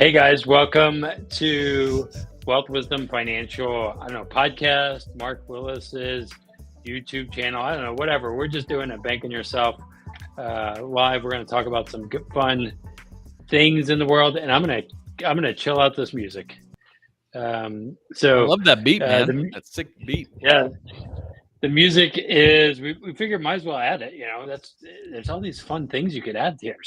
Hey guys, welcome to Wealth Wisdom Financial, podcast, Mark Willis's YouTube channel. I don't know, whatever. We're just doing a Banking Yourself live. We're going to talk about some good, fun things in the world, and I'm gonna chill out this music. I love that beat, man. That sick beat. Yeah, the music is. We figured might as well add it. There's all these fun things you could add here.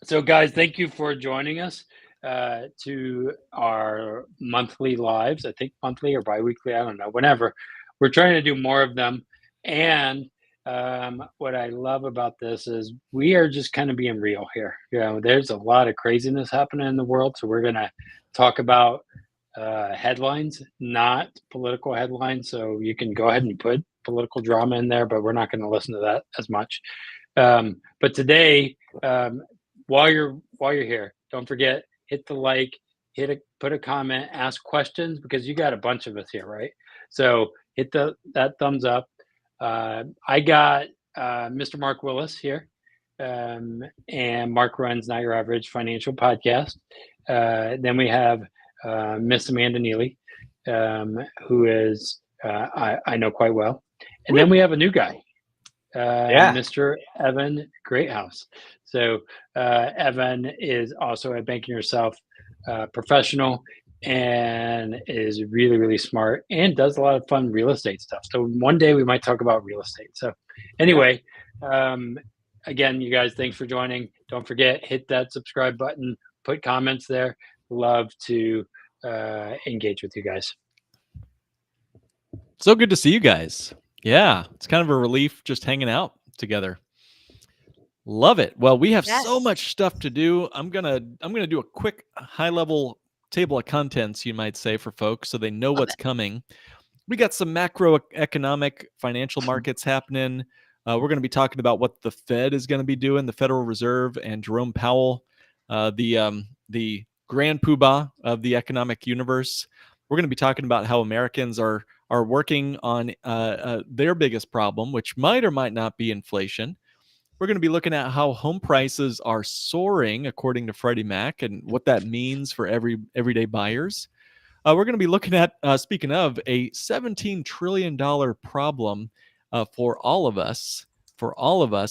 So guys, thank you for joining us to our monthly lives. I think monthly or biweekly. I don't know. Whenever we're trying to do more of them, and what I love about this is we are just kind of being real here. There's a lot of craziness happening in the world, so we're gonna talk about headlines, not political headlines. So you can go ahead and put political drama in there, but we're not going to listen to that as much. But today, while you're here, don't forget, hit the like, put a comment, ask questions, because you got a bunch of us here, right? So hit that thumbs up. I got Mr. Mark Willis here, and Mark runs Not Your Average Financial Podcast. Then we have Miss Amanda Neely, who is I know quite well, and then we have a new guy, Mr. Evan Greathouse. So Evan is also a Banking Yourself professional and is really, really smart and does a lot of fun real estate stuff. So one day we might talk about real estate. So anyway, again, you guys, thanks for joining. Don't forget, hit that subscribe button, put comments there. Love to engage with you guys. So good to see you guys. Yeah, it's kind of a relief just hanging out together. Love it. Well, we have so much stuff to do. I'm gonna do a quick high-level table of contents, you might say, for folks so they know what's coming. We got some macroeconomic financial markets happening. We're going to be talking about what the Fed is going to be doing, the Federal Reserve and Jerome Powell, the grand poobah of the economic universe. We're going to be talking about how Americans are working on their biggest problem, which might or might not be inflation. We're going to be looking at how home prices are soaring, according to Freddie Mac, and what that means for everyday buyers. We're going to be looking at, speaking of, a $17 trillion problem for all of us,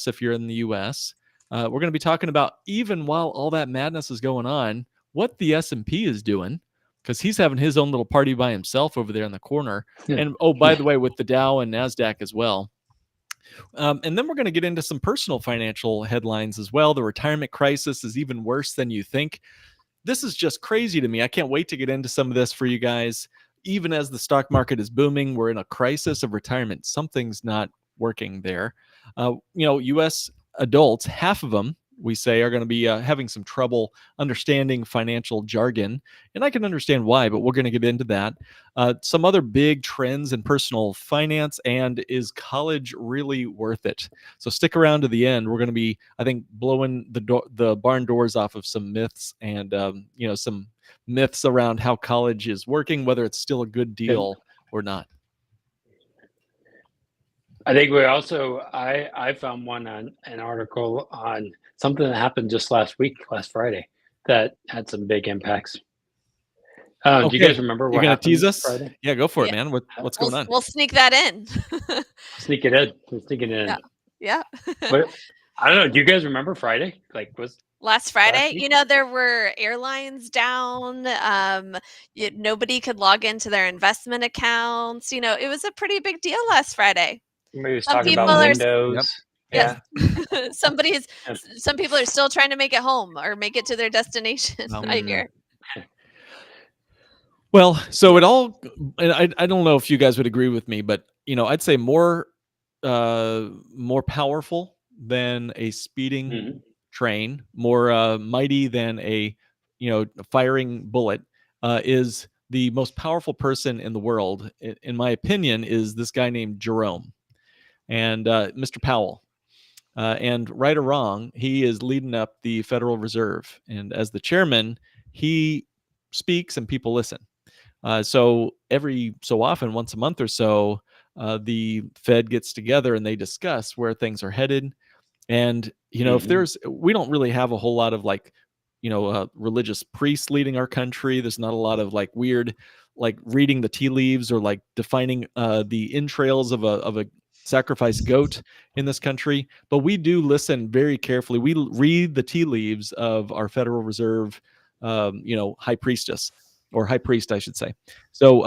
if you're in the U.S. We're going to be talking about, even while all that madness is going on, what the S&P is doing, because he's having his own little party by himself over there in the corner. And, oh, by the way, with the Dow and NASDAQ as well. And then we're going to get into some personal financial headlines as well. The retirement crisis is even worse than you think. This is just crazy to me. I can't wait to get into some of this for you guys. Even as the stock market is booming, we're in a crisis of retirement. Something's not working there. U.S. adults, half of them, we say, are going to be having some trouble understanding financial jargon. And I can understand why, but we're going to get into that. Some other big trends in personal finance, and is college really worth it? So stick around to the end. We're going to be, I think, blowing the barn doors off of some myths and, some myths around how college is working, whether it's still a good deal or not. I think we also, I found an article on something that happened just last Friday, that had some big impacts. Do you guys remember what You're going to tease us? Friday? Yeah, go for it, man. What's going on? We'll sneak that in. Sneak it in. We'll sneak it in. Yeah. But, I don't know. Do you guys remember Friday? Last Friday, there were airlines down. Nobody could log into their investment accounts. It was a pretty big deal last Friday. Somebody was talking about Windows. Yes. Some people are still trying to make it home or make it to their destination. I hear. Well, so I don't know if you guys would agree with me, but I'd say more powerful than a speeding train, more mighty than a firing bullet, is the most powerful person in the world, in my opinion, is this guy named Jerome, and Mr. Powell. And right or wrong, he is leading up the Federal Reserve, and as the chairman, he speaks and people listen. So every so often, once a month or so, the Fed gets together and they discuss where things are headed. And, if we don't really have a whole lot of religious priests leading our country. There's not a lot of like weird, like reading the tea leaves or like defining the entrails of a sacrificed goat in this country. But we do listen very carefully. We read the tea leaves of our Federal Reserve, high priestess, or high priest, I should say. So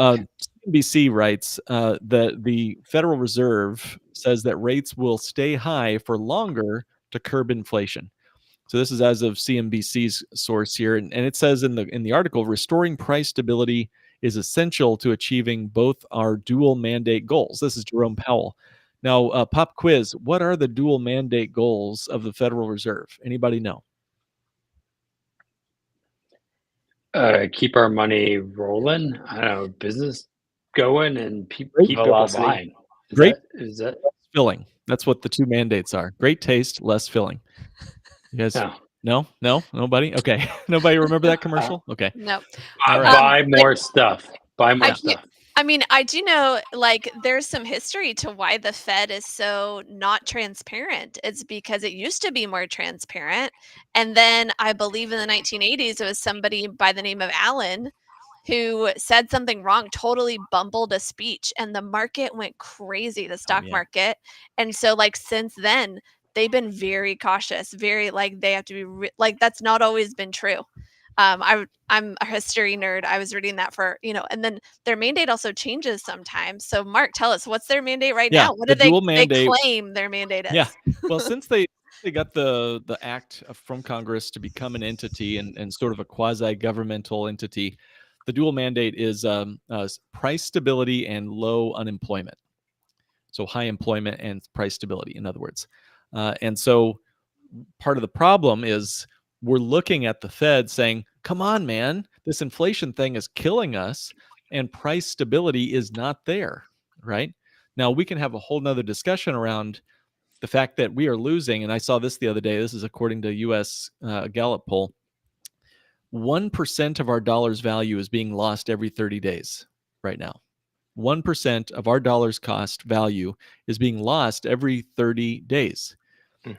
CNBC writes that the Federal Reserve says that rates will stay high for longer to curb inflation. So this is as of CNBC's source here, and it says in the article, restoring price stability is essential to achieving both our dual mandate goals. This is Jerome Powell. Now, pop quiz: what are the dual mandate goals of the Federal Reserve? Anybody know? Keep our money rolling. I don't know, business going, and keep people Velocity. buying. Is that filling? That's what the two mandates are. Great taste, less filling. You guys? No, nobody. Okay, nobody remember that commercial? Okay, Nope. buy more stuff. Buy more stuff. I mean, I do know, like, there's some history to why the Fed is so not transparent. It's because it used to be more transparent. And then I believe in the 1980s, it was somebody by the name of Allen who said something wrong, totally bumbled a speech, and the market went crazy, the stock market. And so, like, since then, they've been very cautious, very, like, they have to be, like, that's not always been true. I'm a history nerd. I was reading that for, and then their mandate also changes sometimes. So Mark, tell us, what's their mandate right now? What do they claim their mandate is? Yeah. Well, since they got the act from Congress to become an entity and sort of a quasi-governmental entity, the dual mandate is price stability and low unemployment. So high employment and price stability, in other words. And so part of the problem is we're looking at the Fed saying, come on, man, this inflation thing is killing us and price stability is not there, right? Now, we can have a whole nother discussion around the fact that we are losing, and I saw this the other day. This is according to U.S. Gallup poll. 1% of our dollar's value is being lost every 30 days right now. 1% of our dollar's cost value is being lost every 30 days.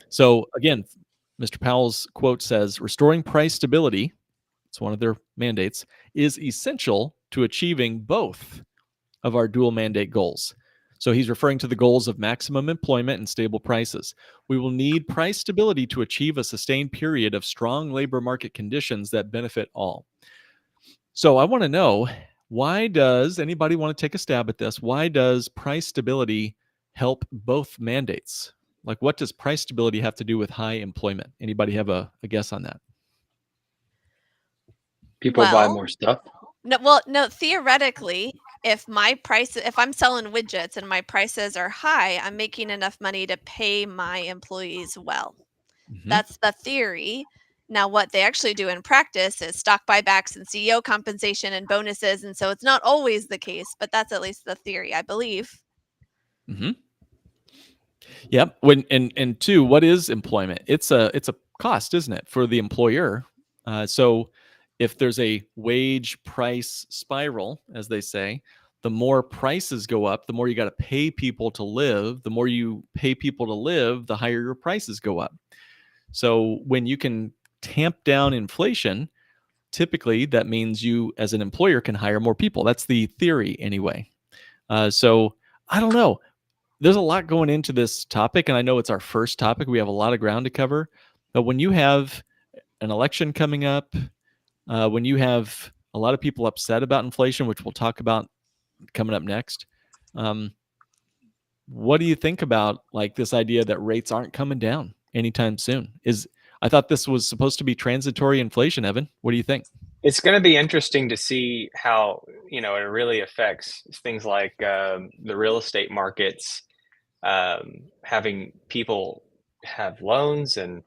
So again, Mr. Powell's quote says, restoring price stability, it's one of their mandates, is essential to achieving both of our dual mandate goals. So he's referring to the goals of maximum employment and stable prices. We will need price stability to achieve a sustained period of strong labor market conditions that benefit all. So I want to know, why does anybody want to take a stab at this? Why does price stability help both mandates? Like, what does price stability have to do with high employment? Anybody have a guess on that? People buy more stuff. No, theoretically, if I'm selling widgets and my prices are high, I'm making enough money to pay my employees well. Mm-hmm. That's the theory. Now, what they actually do in practice is stock buybacks and CEO compensation and bonuses. And so it's not always the case, but that's at least the theory, I believe. Mm-hmm. Yep. And two, what is employment? It's a cost, isn't it, for the employer? So if there's a wage price spiral, as they say, the more prices go up, the more you got to pay people to live. The more you pay people to live, the higher your prices go up. So when you can tamp down inflation, typically that means you, as an employer, can hire more people. That's the theory anyway. So I don't know. There's a lot going into this topic, and I know it's our first topic. We have a lot of ground to cover. But when you have an election coming up, when you have a lot of people upset about inflation, which we'll talk about coming up next, what do you think about like this idea that rates aren't coming down anytime soon? I thought this was supposed to be transitory inflation, Evan. What do you think? It's going to be interesting to see how, it really affects things like the real estate markets, having people have loans and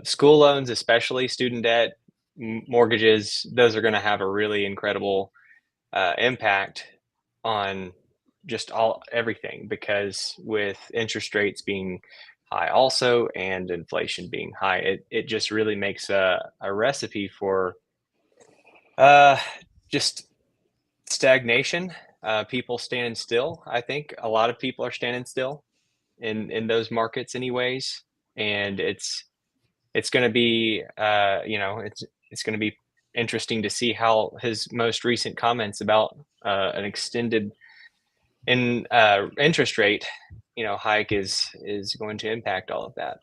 school loans, especially student debt, mortgages. Those are going to have a really incredible impact on just everything, because with interest rates being high also and inflation being high, it just really makes a recipe for just stagnation, people standing still. I think a lot of people are standing still in those markets anyways, and it's it's going to be, it's going to be interesting to see how his most recent comments about an extended interest rate, hike is going to impact all of that.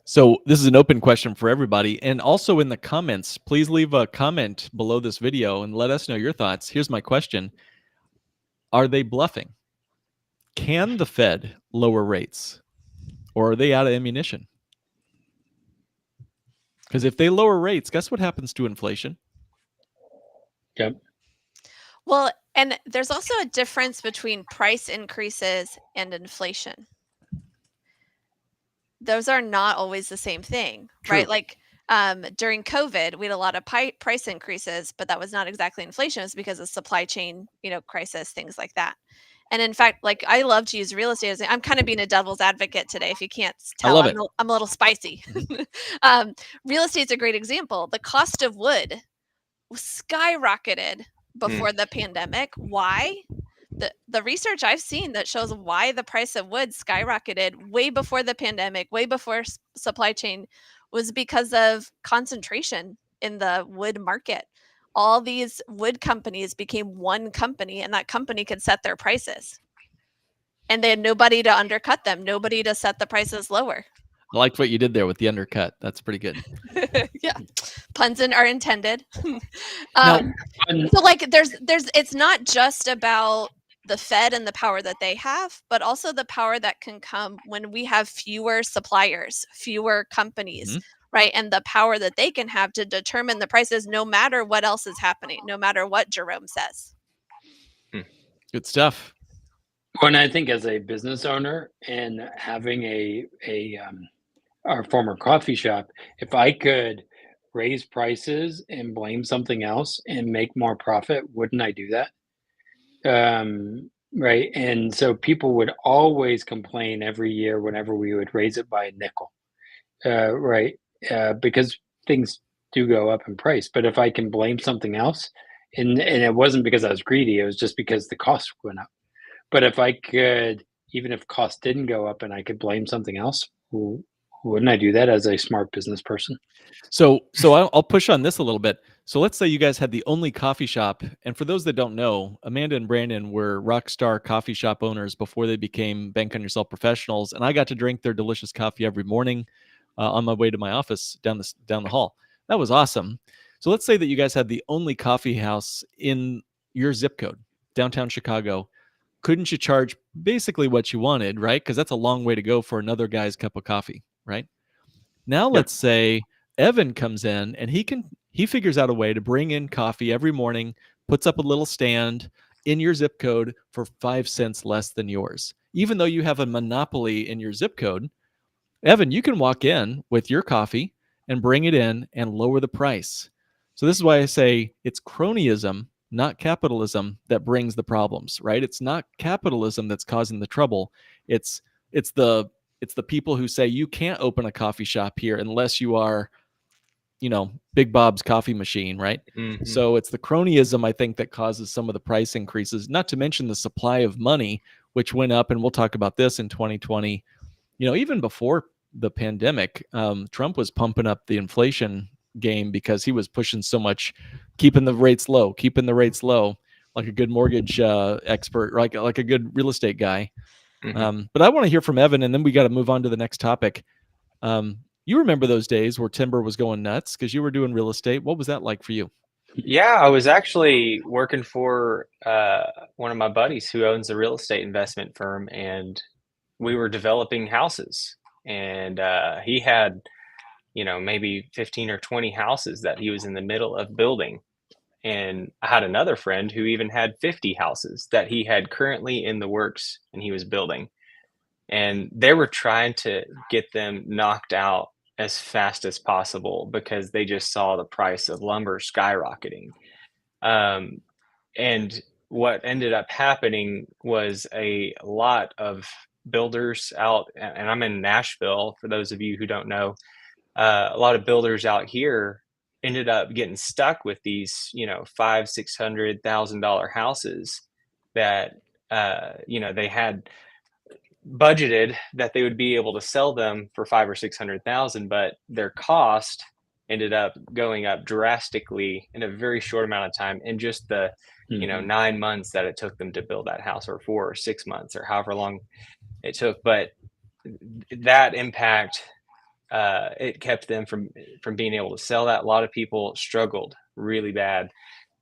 So this is an open question for everybody. And also in the comments, please leave a comment below this video and let us know your thoughts. Here's my question. Are they bluffing? Can the Fed lower rates? Or are they out of ammunition? Because if they lower rates, guess what happens to inflation? Yep. Well, and there's also a difference between price increases and inflation. Those are not always the same thing, right? True. Like during COVID, we had a lot of price increases, but that was not exactly inflation. It was because of supply chain, crisis, things like that. And in fact, like I love to use real estate as I'm kind of being a devil's advocate today. If you can't I tell, love it. I'm a little spicy. Real estate's a great example. The cost of wood skyrocketed before the pandemic. Why? The research I've seen that shows why the price of wood skyrocketed way before the pandemic, way before supply chain, was because of concentration in the wood market. All these wood companies became one company, and that company could set their prices. And they had nobody to undercut them, nobody to set the prices lower. I liked what you did there with the undercut. That's pretty good. Yeah, puns are intended. Now, so like there's it's not just about the Fed and the power that they have, but also the power that can come when we have fewer suppliers, fewer companies, right? And the power that they can have to determine the prices no matter what else is happening, no matter what Jerome says. Good stuff. When I think as a business owner and having our former coffee shop, if I could raise prices and blame something else and make more profit, wouldn't I do that? Right. And so people would always complain every year whenever we would raise it by a nickel. Right. Because things do go up in price. But if I can blame something else, and it wasn't because I was greedy, it was just because the cost went up. But if I could, even if costs didn't go up and I could blame something else, wouldn't I do that as a smart business person? So I'll push on this a little bit. So let's say you guys had the only coffee shop, and for those that don't know, Amanda and Brandon were rock star coffee shop owners before they became Bank on Yourself professionals, and I got to drink their delicious coffee every morning on my way to my office down the hall. That was awesome. So let's say that you guys had the only coffee house in your zip code, downtown Chicago. Couldn't you charge basically what you wanted, right? Because that's a long way to go for another guy's cup of coffee, right? Now let's say Evan comes in and he figures out a way to bring in coffee every morning, puts up a little stand in your zip code for 5 cents less than yours. Even though you have a monopoly in your zip code, Evan, you can walk in with your coffee and bring it in and lower the price. So this is why I say it's cronyism, not capitalism, that brings the problems, right? It's not capitalism that's causing the trouble. It's the people who say you can't open a coffee shop here unless you are, Big Bob's coffee machine, right? Mm-hmm. So it's the cronyism, I think, that causes some of the price increases, not to mention the supply of money, which went up. And we'll talk about this in 2020. Even before the pandemic, Trump was pumping up the inflation game because he was pushing so much, keeping the rates low, like a good mortgage expert, like a good real estate guy. Mm-hmm. But I want to hear from Evan, and then we got to move on to the next topic. You remember those days where timber was going nuts because you were doing real estate. What was that like for you? Yeah, I was actually working for one of my buddies who owns a real estate investment firm, and we were developing houses. And he had, maybe 15 or 20 houses that he was in the middle of building. And I had another friend who even had 50 houses that he had currently in the works and he was building. And they were trying to get them knocked out as fast as possible because they just saw the price of lumber skyrocketing. And what ended up happening was a lot of builders out, and I'm in Nashville, for those of you who don't know, a lot of builders out here ended up getting stuck with these, $500,000-$600,000 houses that, they had budgeted that they would be able to sell them for 500,000 or 600,000, but their cost ended up going up drastically in a very short amount of time in just the 9 months that it took them to build that house, or 4 or 6 months, or however long it took. But that impact, it kept them from being able to sell that. A lot of people struggled really bad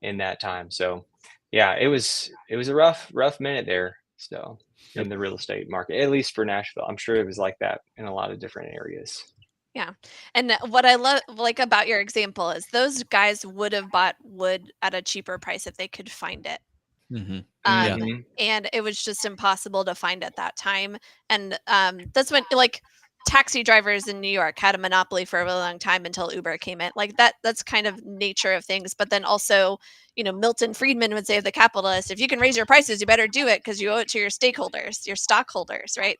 in that time. So yeah, it was a rough minute there still in the real estate market, at least for Nashville. I'm sure it was like that in a lot of different areas. Yeah. And what I like about your example is those guys would have bought wood at a cheaper price if they could find it. Yeah. And it was just impossible to find at that time. And that's when, like, taxi drivers in New York had a monopoly for a really long time until Uber came in. Like that's kind of nature of things. But then also, Milton Friedman would say of the capitalists, if you can raise your prices, you better do it because you owe it to your stakeholders, your stockholders, right?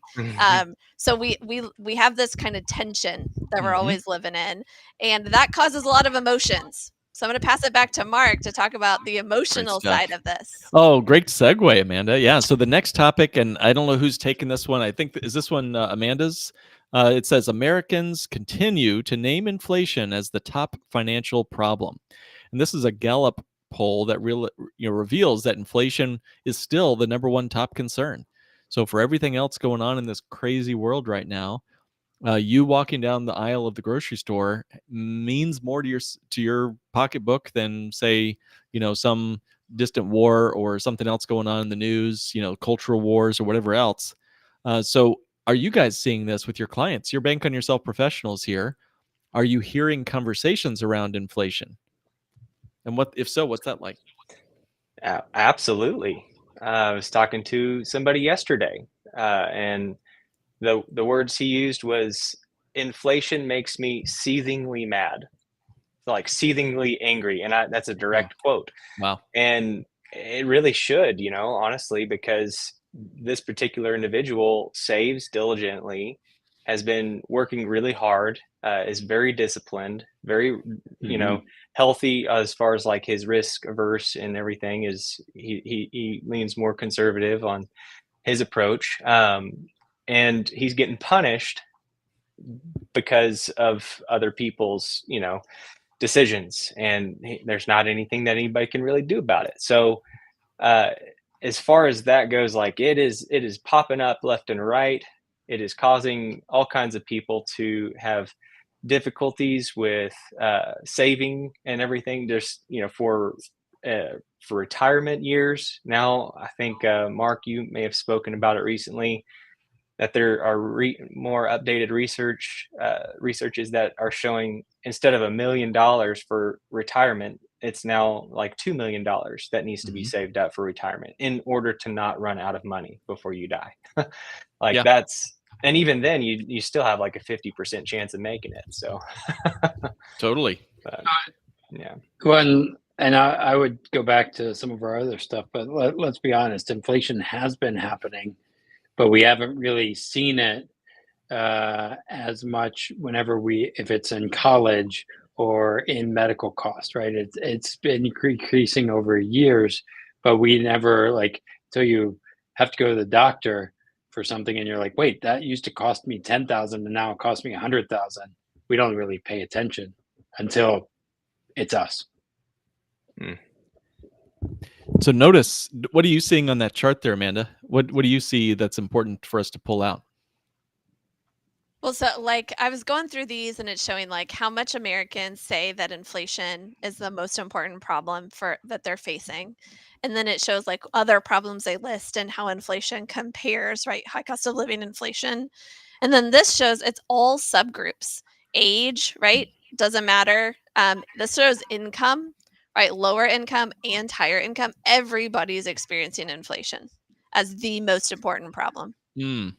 So we have this kind of tension that we're always living in, and that causes a lot of emotions. So I'm going to pass it back to Mark to talk about the emotional side of this. Oh, great segue, Amanda. Yeah. So the next topic, and I don't know who's taking this one. I think, is this one Amanda's? It says Americans continue to name inflation as the top financial problem. And this is a Gallup poll that reveals that inflation is still the number one top concern. So for everything else going on in this crazy world right now, you walking down the aisle of the grocery store means more to your pocketbook than, say, some distant war or something else going on in the news, cultural wars or whatever else. So are you guys seeing this with your clients? Your Bank on Yourself professionals here. Are you hearing conversations around inflation? And if so, what's that like? Absolutely. I was talking to somebody yesterday, and the words he used was, inflation makes me seethingly mad, like seethingly angry. And that's a direct quote. Wow. And it really should, honestly, because this particular individual saves diligently, has been working really hard, is very disciplined, very, healthy as far as like his risk averse and everything. Is he leans more conservative on his approach. And he's getting punished because of other people's, decisions, and there's not anything that anybody can really do about it. So as far as that goes, like it is popping up left and right. It is causing all kinds of people to have difficulties with saving and everything. There's, for retirement years now. I think Mark, you may have spoken about it recently, that there are more updated researches that are showing, instead of $1 million for retirement, it's now like $2 million that needs to be saved up for retirement in order to not run out of money before you die. That's, and even then you still have like a 50% chance of making it. So totally. Yeah. And I would go back to some of our other stuff, but let's be honest, inflation has been happening, but we haven't really seen it as much if it's in college or in medical cost, right? It's been increasing over years, but we never, like, till you have to go to the doctor for something and you're like, wait, that used to cost me 10,000 and now it costs me 100,000. We don't really pay attention until it's us. So notice, what are you seeing on that chart there, Amanda? What do you see that's important for us to pull out? Well, so like I was going through these and it's showing like how much Americans say that inflation is the most important problem that they're facing. And then it shows like other problems they list and how inflation compares, right? High cost of living inflation. And then this shows it's all subgroups. Age, right? Doesn't matter. This shows income, right? Lower income and higher income. Everybody's experiencing inflation as the most important problem.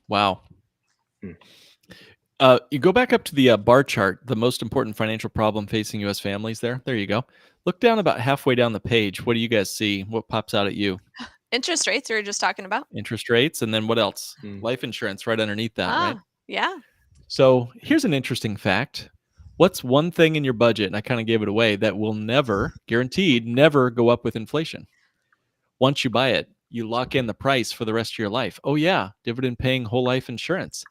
Wow. You go back up to the bar chart, the most important financial problem facing U.S. families there. There you go. Look down about halfway down the page. What do you guys see? What pops out at you? Interest rates we were just talking about. Interest rates. And then what else? Life insurance right underneath that, right? Yeah. So here's an interesting fact. What's one thing in your budget, and I kind of gave it away, that will never, guaranteed, never go up with inflation? Once you buy it, you lock in the price for the rest of your life. Oh yeah, dividend paying whole life insurance.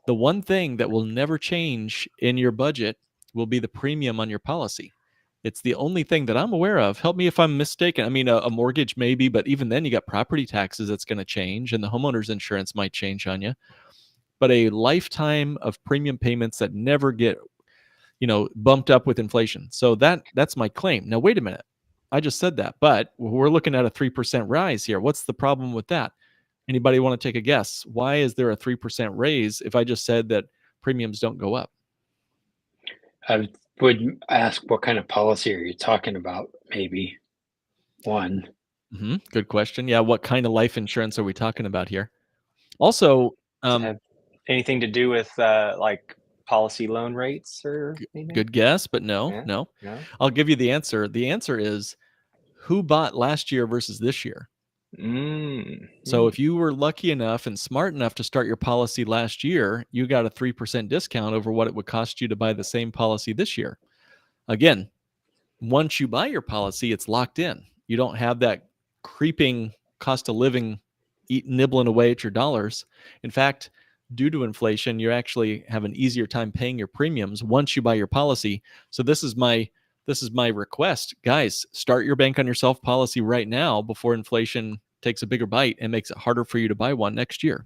The one thing that will never change in your budget will be the premium on your policy. It's the only thing that I'm aware of. Help me if I'm mistaken. I mean, a mortgage maybe, but even then you got property taxes that's going to change, and the homeowner's insurance might change on you. But a lifetime of premium payments that never get, bumped up with inflation. So that's my claim. Now, wait a minute. I just said that, but we're looking at a 3% rise here. What's the problem with that? Anybody want to take a guess? Why is there a 3% raise if I just said that premiums don't go up? I would ask, what kind of policy are you talking about? Maybe one. Good question. Yeah, what kind of life insurance are we talking about here? Also, Does it have anything to do with like policy loan rates or anything? good guess, but no. No? I'll give you the answer. The answer is who bought last year versus this year. So if you were lucky enough and smart enough to start your policy last year, you got a 3% discount over what it would cost you to buy the same policy this year. Again, once you buy your policy, it's locked in. You don't have that creeping cost of living nibbling away at your dollars. In fact, due to inflation, you actually have an easier time paying your premiums once you buy your policy. So this is my request. Guys, start your bank on yourself policy right now before inflation takes a bigger bite and makes it harder for you to buy one next year.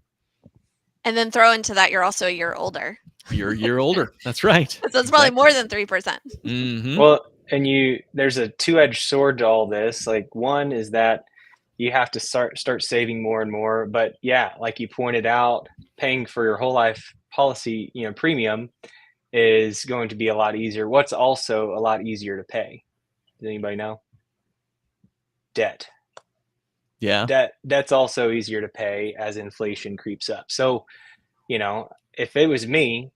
And then throw into that, you're also a year older. You're a year older. That's right. So it's probably more than 3%. Mm-hmm. Well, and there's a two-edged sword to all this. Like, one is that you have to start saving more and more. But yeah, like you pointed out, paying for your whole life policy, premium is going to be a lot easier. What's also a lot easier to pay? Does anybody know? Debt. Yeah. Debt's also easier to pay as inflation creeps up. So, if it was me,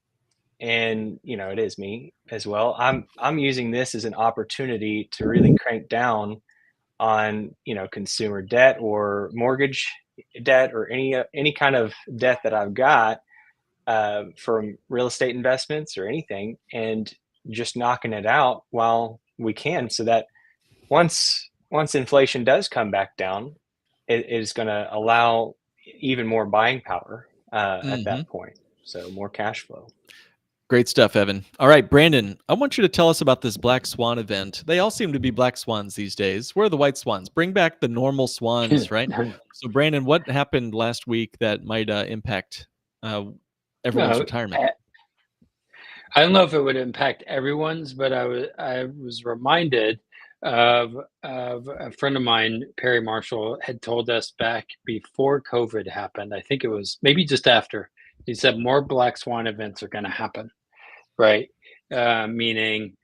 and it is me as well, I'm using this as an opportunity to really crank down on consumer debt or mortgage debt or any kind of debt that I've got from real estate investments or anything, and just knocking it out while we can, so that once inflation does come back down, it is going to allow even more buying power at that point. So more cash flow. Great stuff, Evan. All right, Brandon, I want you to tell us about this Black Swan event. They all seem to be black swans these days. Where are the white swans? Bring back the normal swans, right? So, Brandon, what happened last week that might impact everyone's retirement? I don't know if it would impact everyone's, but I was reminded of a friend of mine, Perry Marshall, had told us back before COVID happened. I think it was maybe just after. He said more black swan events are going to happen, right? Meaning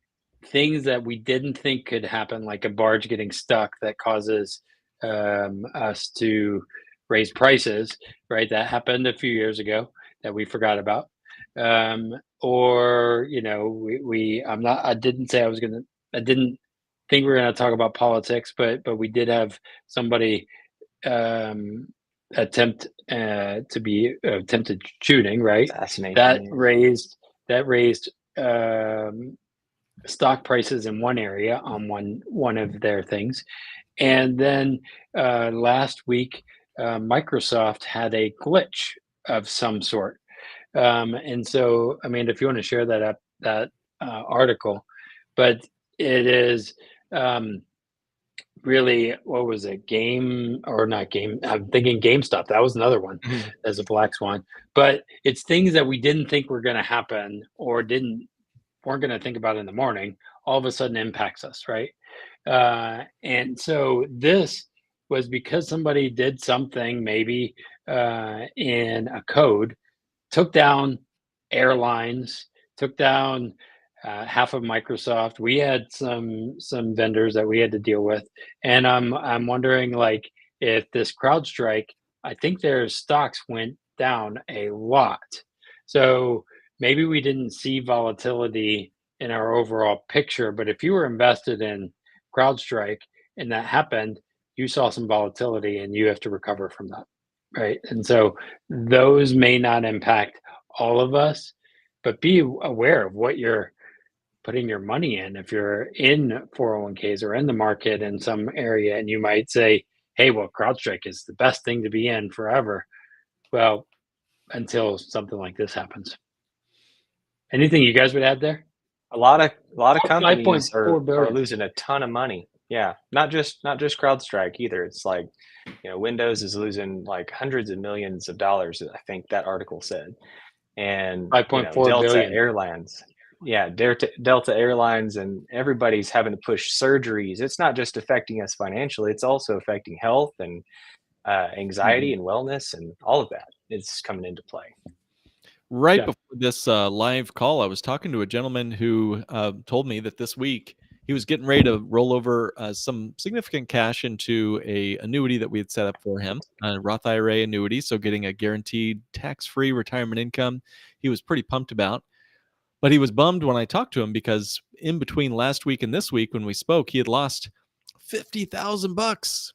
things that we didn't think could happen, like a barge getting stuck that causes us to raise prices, right? That happened a few years ago that we forgot about. Or I didn't think we were going to talk about politics, but we did have somebody attempt to be attempted shooting, right? That raised stock prices in one area on one of their things. And then last week, Microsoft had a glitch of some sort. And so, Amanda, if you want to share that article, but it is really, what was it? I'm thinking GameStop. That was another one as a black swan. But it's things that we didn't think were going to happen or weren't going to think about in the morning, all of a sudden impacts us, right? And so this was because somebody did something, maybe in a code, took down airlines, took down half of Microsoft. We had some vendors that we had to deal with, and I'm wondering, like, if this CrowdStrike, I think their stocks went down a lot. So maybe we didn't see volatility in our overall picture, but if you were invested in CrowdStrike and that happened, you saw some volatility and you have to recover from that, right? And so those may not impact all of us, but be aware of what you're putting your money in. If you're in 401ks or in the market in some area, and you might say, hey, well, CrowdStrike is the best thing to be in forever. Well, until something like this happens. Anything you guys would add there? A lot of Five companies point four are billion. losing a ton of money. Yeah, not just CrowdStrike either. It's like, Windows is losing like hundreds of millions of dollars, I think that article said. And 5.4 Delta billion. Airlines. Yeah, Delta Airlines, and everybody's having to push surgeries. It's not just affecting us financially, it's also affecting health and anxiety and wellness, and all of that is coming into play. Right Yeah. before this live call, I was talking to a gentleman who told me that this week he was getting ready to roll over some significant cash into a annuity that we had set up for him, a Roth IRA annuity, so getting a guaranteed tax-free retirement income. He was pretty pumped about, but he was bummed when I talked to him because in between last week and this week when we spoke, he had lost $50,000,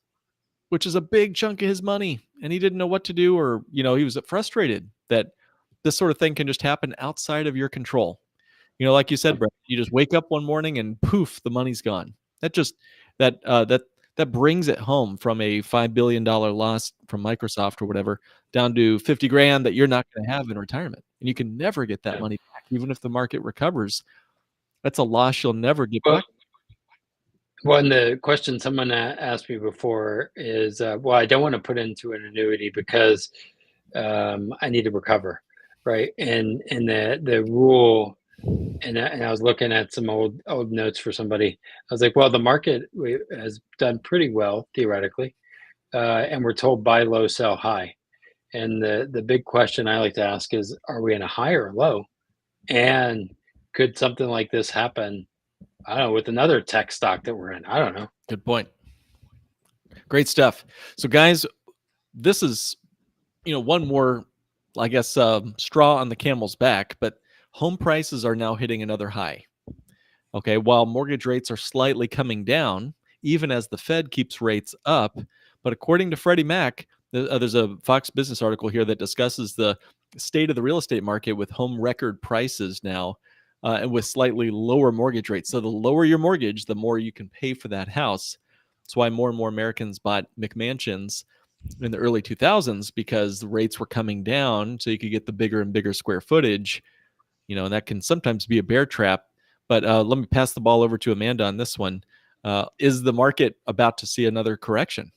which is a big chunk of his money, and he didn't know what to do, or he was frustrated that this sort of thing can just happen outside of your control. Like you said, Brett, you just wake up one morning and poof, the money's gone. That just that brings it home from a $5 billion loss from Microsoft or whatever down to 50 grand that you're not going to have in retirement, and you can never get that money back, even if the market recovers. That's a loss you'll never get back. Well, and the question someone asked me before is, well, I don't want to put into an annuity because I need to recover, right? And the rule, and I was looking at some old notes for somebody. I was like, well, the market has done pretty well theoretically, and we're told buy low, sell high. And the big question I like to ask is, are we in a high or low? And could something like this happen? I don't know, with another tech stock that we're in. I don't know. Good point. Great stuff. So, guys, this is one more, I guess, straw on the camel's back, but home prices are now hitting another high. Okay, while mortgage rates are slightly coming down, even as the Fed keeps rates up. But according to Freddie Mac, there's a Fox Business article here that discusses the state of the real estate market with home record prices now, and with slightly lower mortgage rates. So the lower your mortgage, the more you can pay for that house. That's why more and more Americans bought McMansions in the early 2000s, because the rates were coming down so you could get the bigger and bigger square footage. And that can sometimes be a bear trap. But let me pass the ball over to Amanda on this one. Is the market about to see another correction?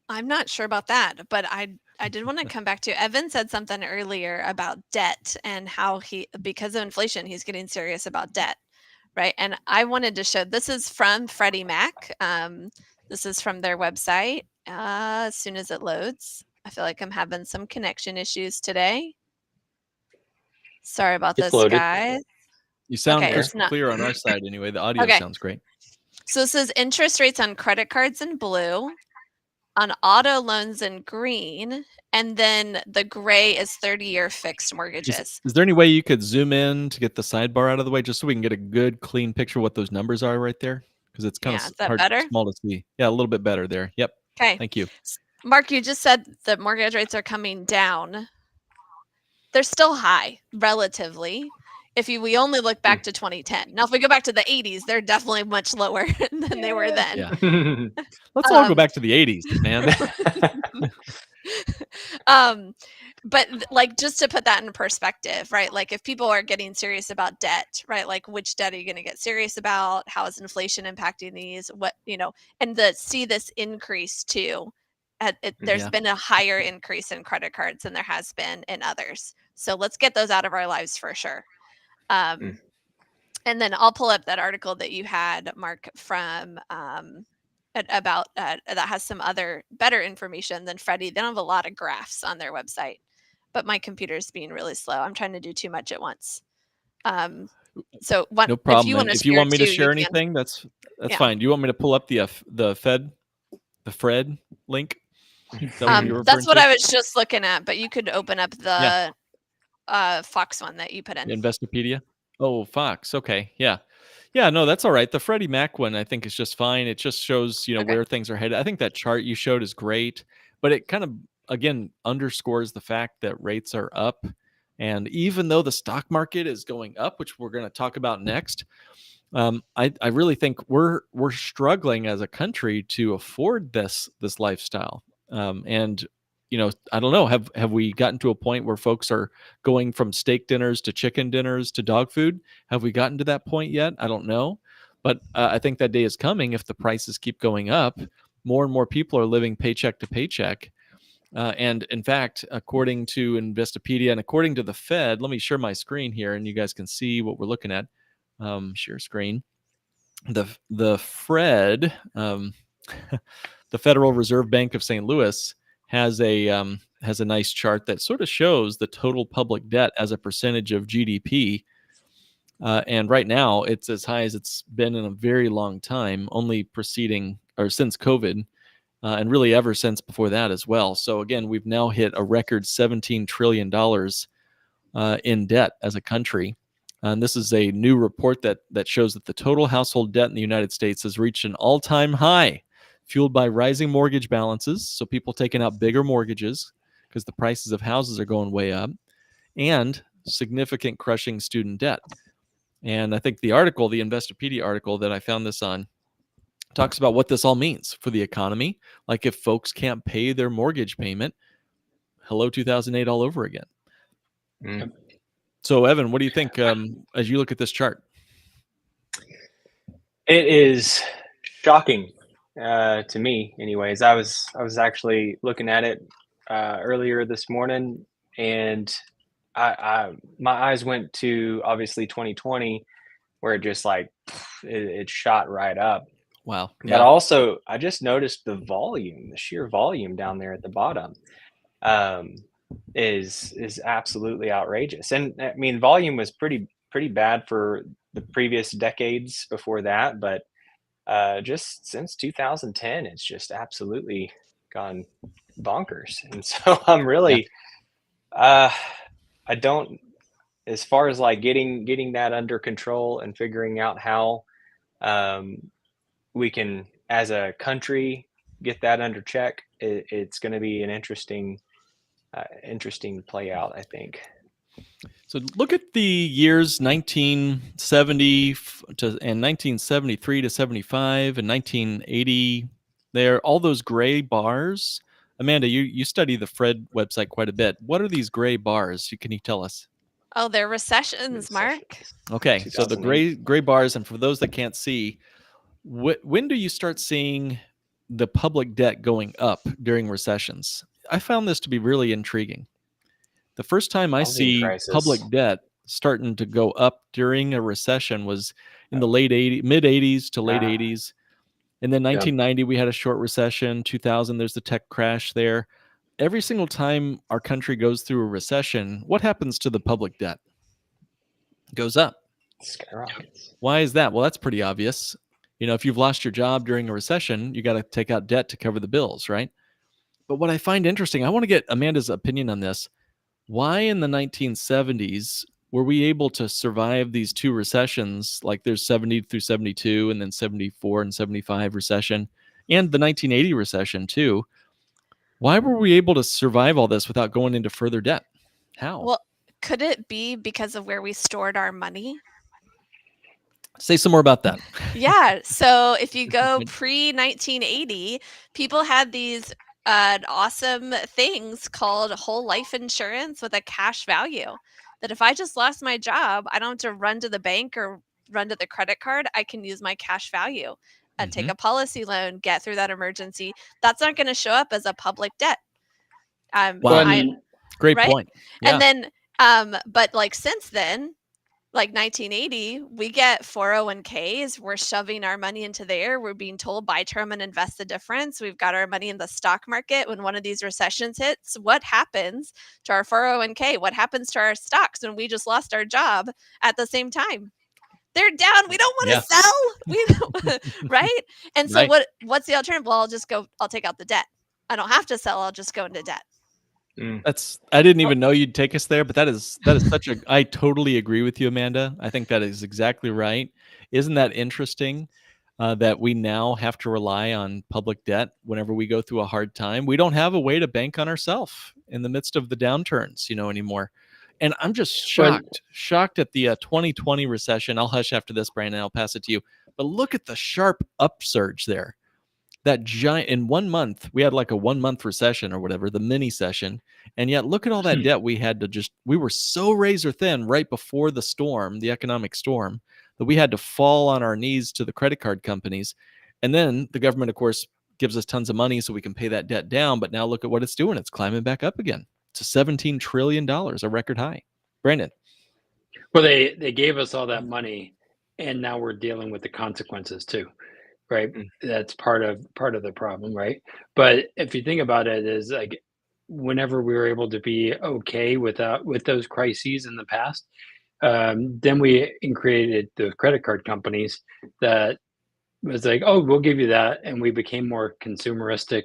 I'm not sure about that, but I did want to come back to Evan said something earlier about debt and how because of inflation, he's getting serious about debt, right? And I wanted to show, this is from Freddie Mac. This is from their website. As soon as it loads, I feel like I'm having some connection issues today. Sorry about It's this, loaded. guys. You sound Okay, crystal clear on our side anyway. The audio Okay. sounds great. So it says interest rates on credit cards in blue, on auto loans in green, and then the gray is 30-year fixed mortgages. Is there any way you could zoom in to get the sidebar out of the way, just so we can get a good, clean picture of what those numbers are right there? Because it's kind Yeah, is of that hard, better? small to see. Yeah, a little bit better there. Yep. Okay. Thank you. Mark, you just said that mortgage rates are coming down. They're still high, relatively. We only look back to 2010. Now, if we go back to the 80s, they're definitely much lower than they were then. Yeah. Let's all go back to the 80s, man. But like, just to put that in perspective, right? Like, if people are getting serious about debt, right? Like, which debt are you going to get serious about? How is inflation impacting these? And see this increase too. There's been a higher increase in credit cards than there has been in others. So let's get those out of our lives for sure. And then I'll pull up that article that you had, Mark, from about that has some other better information than Freddie. They don't have a lot of graphs on their website, but my computer's being really slow. I'm trying to do too much at once. So no problem. If you want me to share anything, that's fine. Do you want me to pull up the Fred link? That's what I was just looking at, but you could open up the Fox one that you put in. Investopedia? Oh, Fox. Okay. Yeah. Yeah, no, that's all right. The Freddie Mac one, I think, is just fine. It just shows, where things are headed. I think that chart you showed is great, but it kind of, again, underscores the fact that rates are up. And even though the stock market is going up, which we're going to talk about next, I really think we're struggling as a country to afford this lifestyle. And I don't know, have we gotten to a point where folks are going from steak dinners to chicken dinners to dog food? Have we gotten to that point yet? I don't know, but I think that day is coming. If the prices keep going up, more and more people are living paycheck to paycheck. And in fact, according to Investopedia and according to the Fed, let me share my screen here, and you guys can see what we're looking at. Share screen. The Fed, the Federal Reserve Bank of St. Louis, has a nice chart that sort of shows the total public debt as a percentage of GDP. And right now, it's as high as it's been in a very long time, only preceding or since COVID, and really ever since before that as well. So again, we've now hit a record $17 trillion in debt as a country. And this is a new report that shows that the total household debt in the United States has reached an all-time high, fueled by rising mortgage balances, so people taking out bigger mortgages because the prices of houses are going way up, and significant crushing student debt. And I think the Investopedia article that I found this on, talks about what this all means for the economy. Like if folks can't pay their mortgage payment, hello 2008 all over again. Mm. So Evan, what do you think as you look at this chart? It is shocking to me, anyways. I was actually looking at it earlier this morning, and my eyes went to obviously 2020, where it just like it shot right up. Wow. But also, I just noticed the sheer volume down there at the bottom is absolutely outrageous. And I mean, volume was pretty bad for the previous decades before that, but just since 2010, it's just absolutely gone bonkers. And so I'm really, I don't, as far as like getting that under control and figuring out how we can, as a country, get that under check, it's going to be an interesting play out, I think. So look at the years 1970 and 1973 to 75 and 1980. There, all those gray bars. Amanda, you study the Fred website quite a bit. What are these gray bars? Can you tell us? Oh, they're recessions, Mark. Okay, so the gray bars, and for those that can't see, when do you start seeing the public debt going up during recessions? I found this to be really intriguing. The first time I see public debt starting to go up during a recession was in the mid 80s to late 80s. And then 1990, we had a short recession. 2000, there's the tech crash there. Every single time our country goes through a recession, what happens to the public debt? It goes up. Skyrockets. Why is that? Well, that's pretty obvious. If you've lost your job during a recession, you got to take out debt to cover the bills, right? But what I find interesting, I want to get Amanda's opinion on this. Why in the 1970s were we able to survive these two recessions? Like there's 70 through 72 and then 74 and 75 recession and the 1980 recession too. Why were we able to survive all this without going into further debt? How? Well, could it be because of where we stored our money? Say some more about that. Yeah. So if you go pre-1980, people had these awesome things called whole life insurance with a cash value. That if I just lost my job, I don't have to run to the bank or run to the credit card. I can use my cash value and take a policy loan, get through that emergency. That's not going to show up as a public debt. Wow. Great point. Yeah. And then, but like since then, like 1980, we get 401ks. We're shoving our money into there. We're being told buy term and invest the difference. We've got our money in the stock market. When one of these recessions hits, what happens to our 401k? What happens to our stocks when we just lost our job at the same time? They're down. We don't want to sell. We don't, right? And so what's the alternative? Well, I'll take out the debt. I don't have to sell. I'll just go into debt. I didn't even know you'd take us there, but that is such a, I totally agree with you, Amanda. I think that is exactly right. Isn't that interesting that we now have to rely on public debt whenever we go through a hard time? We don't have a way to bank on ourselves in the midst of the downturns, anymore. And I'm just Well- shocked at the 2020 recession. I'll hush after this, Brandon. I'll pass it to you. But look at the sharp upsurge there. That giant, in 1 month, we had like a 1 month recession or whatever, the mini session. And yet look at all that debt we had to we were so razor thin right before the storm, the economic storm, that we had to fall on our knees to the credit card companies. And then the government, of course, gives us tons of money so we can pay that debt down. But now look at what it's doing. It's climbing back up again to $17 trillion, a record high. Brandon. Well, they gave us all that money, and now we're dealing with the consequences too, right? That's part of the problem, right? But if you think about it, is like whenever we were able to be okay with those crises in the past, then we created the credit card companies that was like, oh, we'll give you that, and we became more consumeristic,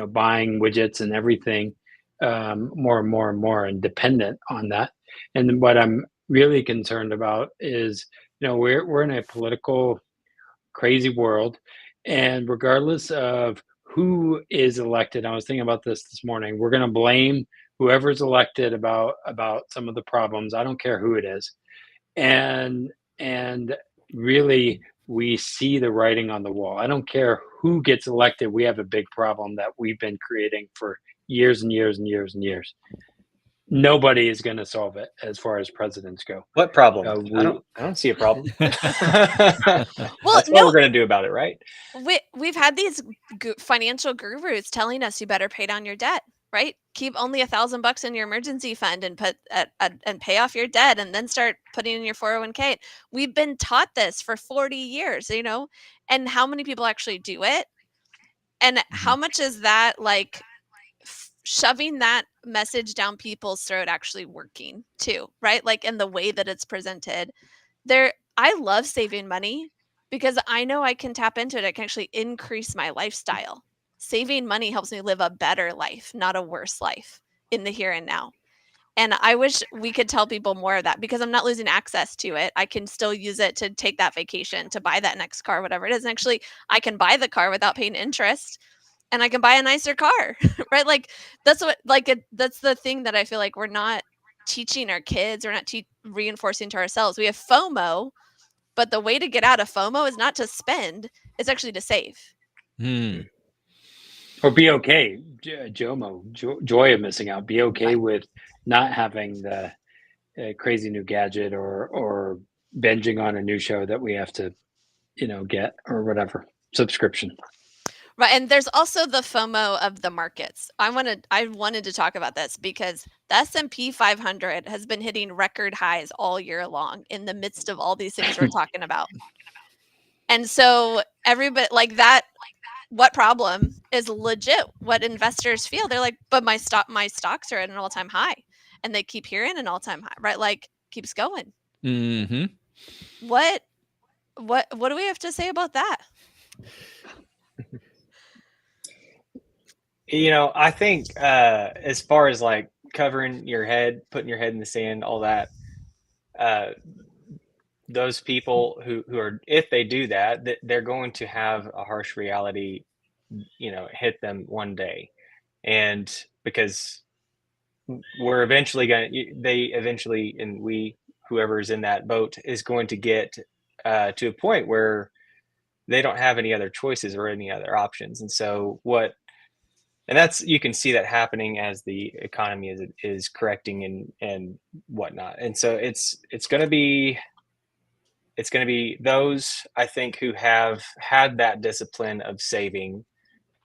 buying widgets and everything, more and more and more, and dependent on that. And what I'm really concerned about is, we're in a political crazy world, and regardless of who is elected, I was thinking about this morning. We're going to blame whoever's elected about some of the problems. I don't care who it is, and really we see the writing on the wall. I don't care who gets elected. We have a big problem that we've been creating for years and years and years and years. Nobody is going to solve it as far as presidents go. What problem? I don't see a problem. Well, That's what we're going to do about it, right? We've had these financial gurus telling us you better pay down your debt, right? Keep only $1,000 in your emergency fund and put and pay off your debt, and then start putting in your 401k. We've been taught this for 40 years, and how many people actually do it? And how much is that like shoving that message down people's throat actually working too, right? Like in the way that it's presented. I love saving money because I know I can tap into it. I can actually increase my lifestyle. Saving money helps me live a better life, not a worse life in the here and now. And I wish we could tell people more of that, because I'm not losing access to it. I can still use it to take that vacation, to buy that next car, whatever it is. And actually, I can buy the car without paying interest, and I can buy a nicer car, right? Like that's the thing that I feel like we're not teaching our kids. We're not reinforcing to ourselves. We have FOMO, but the way to get out of FOMO is not to spend; it's actually to save. Or be okay, joy of missing out. Be okay with not having the crazy new gadget or binging on a new show that we have to, get, or whatever subscription. Right, and there's also the FOMO of the markets. I wanted to talk about this because the S&P 500 has been hitting record highs all year long in the midst of all these things we're talking about. And so everybody like that. What problem is legit? What investors feel? They're like, but my stocks are at an all-time high, and they keep hearing an all-time high, right? Like keeps going. Mm-hmm. What do we have to say about that? I think as far as like covering your head, putting your head in the sand, all that, those people who are, if they do that, they're going to have a harsh reality, hit them one day. And because we're eventually and whoever's in that boat is going to get to a point where they don't have any other choices or any other options. And so you can see that happening as the economy is correcting and whatnot. And so it's going to be those, I think, who have had that discipline of saving,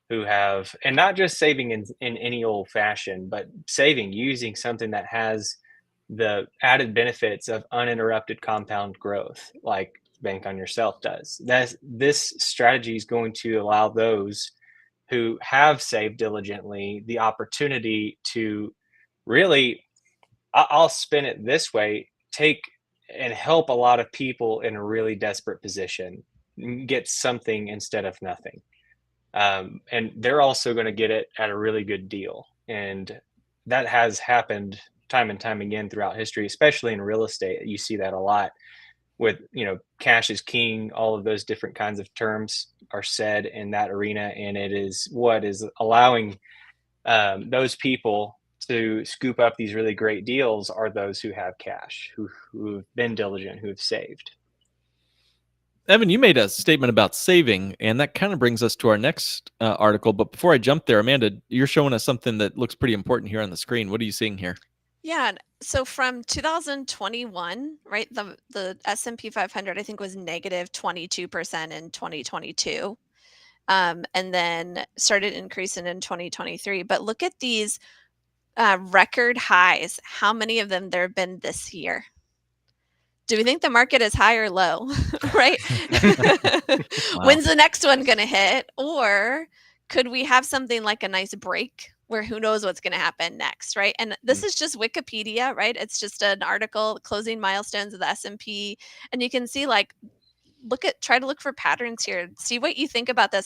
who have, and not just saving in any old fashion, but saving using something that has the added benefits of uninterrupted compound growth, like Bank on Yourself does. This strategy is going to allow those who have saved diligently the opportunity to really, I'll spin it this way, take and help a lot of people in a really desperate position get something instead of nothing. And they're also going to get it at a really good deal. And that has happened time and time again throughout history, especially in real estate. You see that a lot with, cash is king. All of those different kinds of terms are said in that arena. And it is what is allowing those people to scoop up these really great deals are those who have cash, who've been diligent, who've saved. Evan, you made a statement about saving, and that kind of brings us to our next article. But before I jump there, Amanda, you're showing us something that looks pretty important here on the screen. What are you seeing here? Yeah. So from 2021, right, the S&P 500 I think was negative 22% in 2022, and then started increasing in 2023. But look at these record highs. How many of them there have been this year? Do we think the market is high or low? Right? Wow. When's the next one going to hit? Or could we have something like a nice break where who knows what's going to happen next, right? And this is just Wikipedia, right? It's just an article, closing milestones of the S&P, and you can see like try to look for patterns here. See what you think about this.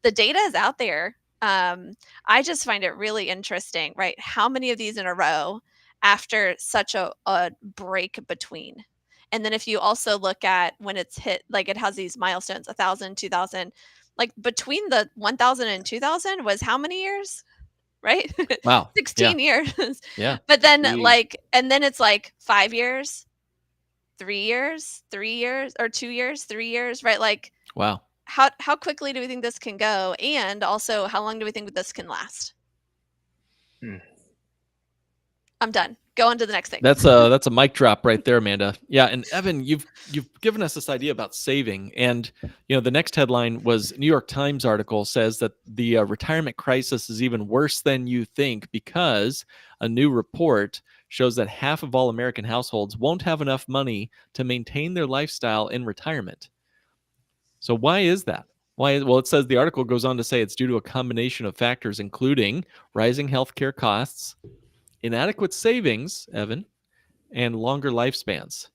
The data is out there. I just find it really interesting, right? How many of these in a row after such a break between? And then if you also look at when it's hit, like it has these milestones, 1,000, 2,000, like between the 1,000 and 2,000 was how many years? Right? Wow. 16 years. Yeah. But then Jeez. and then it's like 5 years, 3 years, 3 years, or 2 years, 3 years, right? Like Wow. how quickly do we think this can go? And also, how long do we think this can last? I'm done. Go on to the next thing. That's a mic drop right there, Amanda. Yeah, and Evan, you've given us this idea about saving, and the next headline was New York Times article says that the retirement crisis is even worse than you think because a new report shows that half of all American households won't have enough money to maintain their lifestyle in retirement. So why is that? Well, it says the article goes on to say it's due to a combination of factors, including rising healthcare costs, inadequate savings, Evan, and longer lifespans.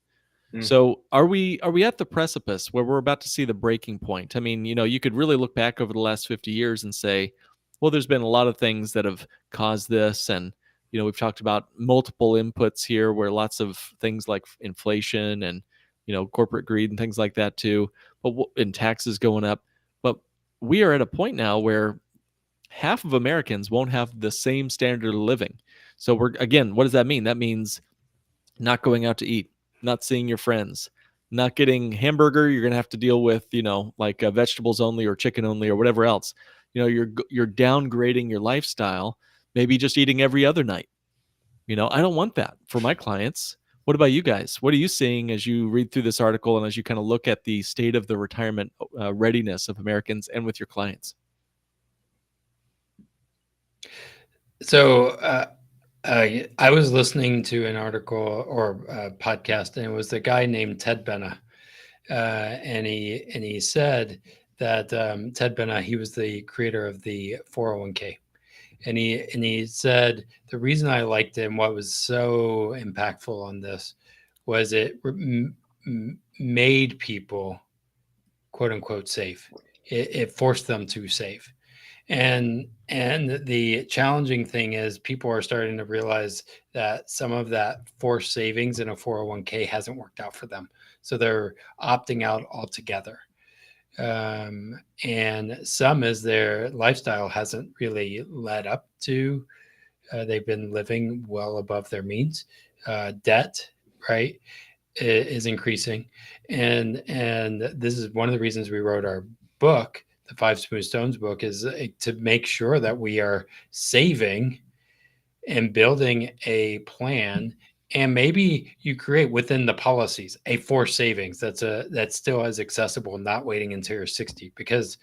So are we at the precipice where we're about to see the breaking point? I mean, you could really look back over the last 50 years and say, well, there's been a lot of things that have caused this. And, we've talked about multiple inputs here where lots of things like inflation and, corporate greed and things like that too, and taxes going up. But we are at a point now where half of Americans won't have the same standard of living. So what does that mean? That means not going out to eat, not seeing your friends, not getting hamburger. You're going to have to deal with, like vegetables only or chicken only or whatever else. You're downgrading your lifestyle, maybe just eating every other night. I don't want that for my clients. What about you guys? What are you seeing as you read through this article and as you kind of look at the state of the retirement readiness of Americans and with your clients? So I was listening to an article or a podcast, and it was a guy named Ted Benna, and he said that Ted Benna, he was the creator of the 401k, and he said the reason I liked him, what was so impactful on this, was it made people quote unquote save. It forced them to save. And the challenging thing is people are starting to realize that some of that forced savings in a 401k hasn't worked out for them. So they're opting out altogether. And some is their lifestyle hasn't really led up to, they've been living well above their means. Debt, right, is increasing. And this is one of the reasons we wrote our book, the 5 Smooth Stones book, is to make sure that we are saving and building a plan. And maybe you create within the policies a forced savings that still is accessible, not waiting until you're 60, because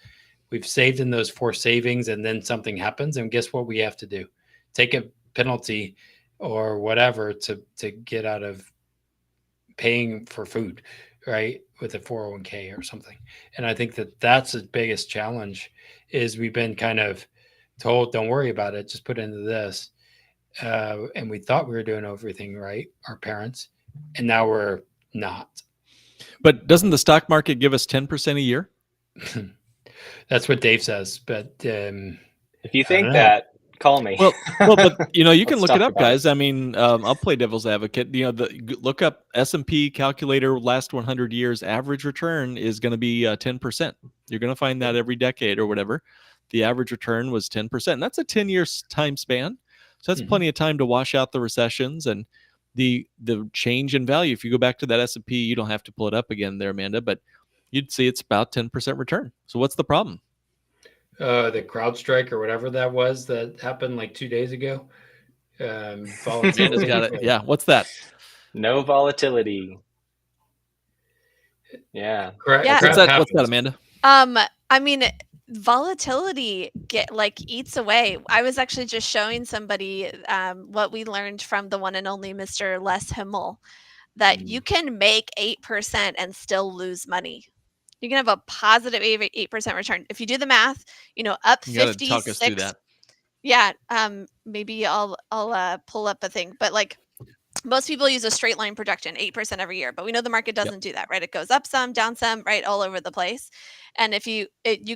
we've saved in those forced savings and then something happens. And guess what we have to do? Take a penalty or whatever to get out of paying for food, right, with a 401k or something. And I think that that's the biggest challenge is we've been kind of told, don't worry about it, just put into this. And we thought we were doing everything right, our parents, and now we're not. But doesn't the stock market give us 10% a year? That's what Dave says. But if you think that, call me. Well, but you can Let's look it talk up, about guys. I mean, I'll play devil's advocate. Look up S&P calculator last 100 years average return is going to be 10%. You're going to find that every decade or whatever. The average return was 10%. That's a 10-year time span. So that's plenty of time to wash out the recessions and the change in value. If you go back to that S&P, you don't have to pull it up again there, Amanda, but you'd see it's about 10% return. So what's the problem? The CrowdStrike or whatever that was that happened like 2 days ago. Volatility. Got it. Yeah. What's that? No volatility. Yeah. Crap, Yeah. What's crap that, happens. Amanda? I mean, volatility eats away. I was actually just showing somebody what we learned from the one and only Mr. Les Himmel, that you can make 8% and still lose money. You can have a positive 8% return. If you do the math, up You gotta 56. talk us through that. Yeah, maybe I'll pull up a thing, but like most people use a straight line projection, 8% every year, but we know the market doesn't do that, right? It goes up some, down some, right, all over the place. And if you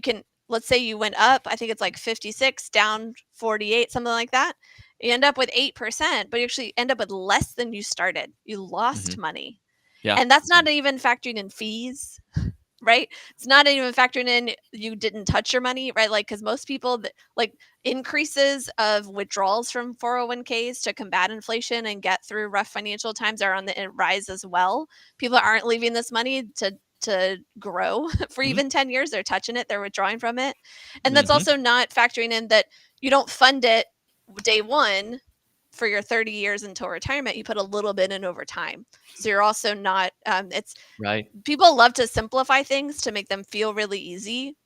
can, let's say you went up, I think it's like 56, down 48, something like that. You end up with 8%, but you actually end up with less than you started. You lost money. Yeah. And that's not even factoring in fees, right? It's not even factoring in you didn't touch your money, right? Like, because most people like increases of withdrawals from 401ks to combat inflation and get through rough financial times are on the rise as well. People aren't leaving this money to grow for even 10 years. They're touching it, they're withdrawing from it. And that's also not factoring in that you don't fund it day one for your 30 years until retirement. You put a little bit in over time. So you're also not, it's right. People love to simplify things to make them feel really easy,